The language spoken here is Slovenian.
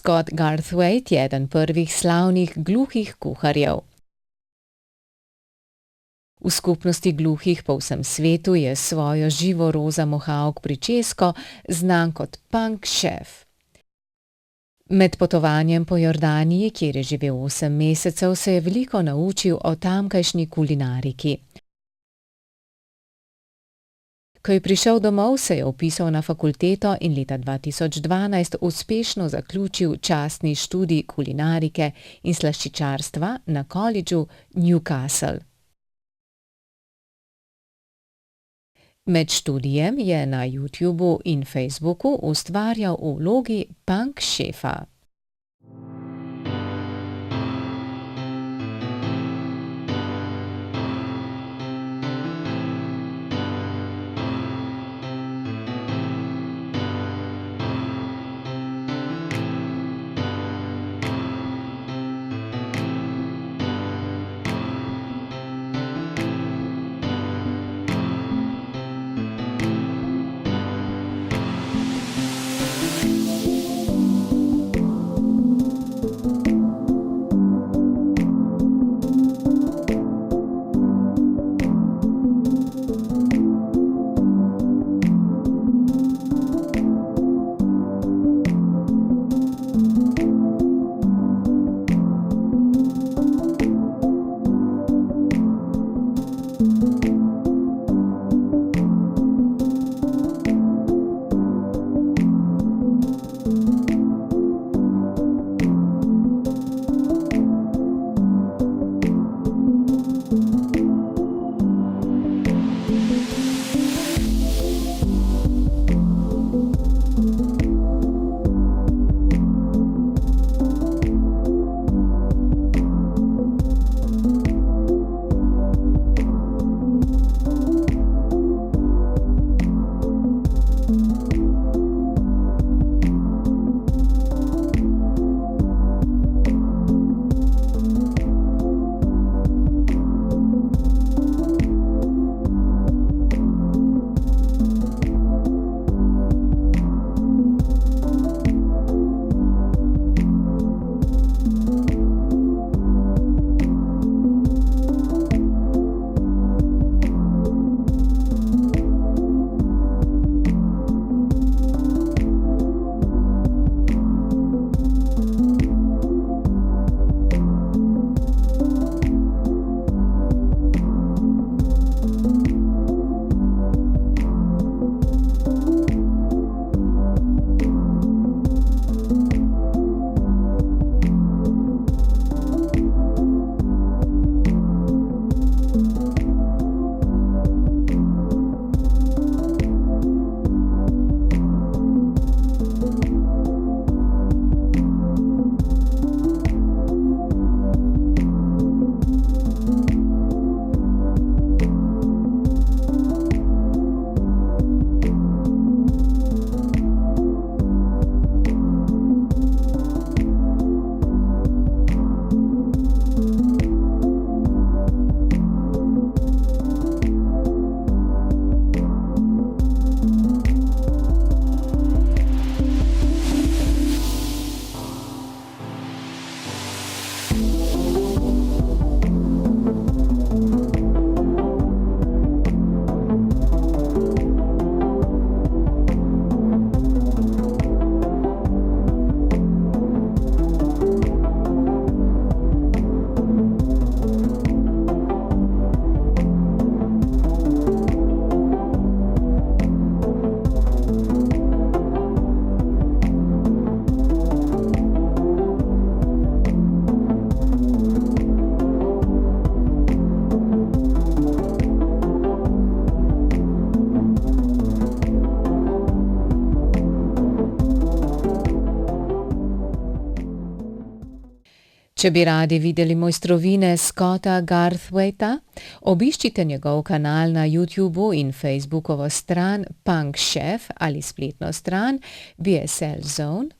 Scott Garthwaite je eden prvih slavnih gluhih kuharjev. V skupnosti gluhih po vsem svetu je svojo živo roza mohawk pričesko znan kot punk šef. Med potovanjem po Jordaniji, kjer je živel 8 mesecev, se je veliko naučil o tamkajšnji kulinariki. Ko je prišel domov, se je vpisal na fakulteto in leta 2012 uspešno zaključil častni študij kulinarike in slaščičarstva na kolidžu Newcastle. Med študijem je na YouTubu in Facebooku ustvarjal v vlogi punk šefa. Če bi radi videli mojstrovine Scotta Garthwaita, obiščite njegov kanal na YouTubu in Facebookovo stran Punk Chef ali spletno stran bslzone.co.uk.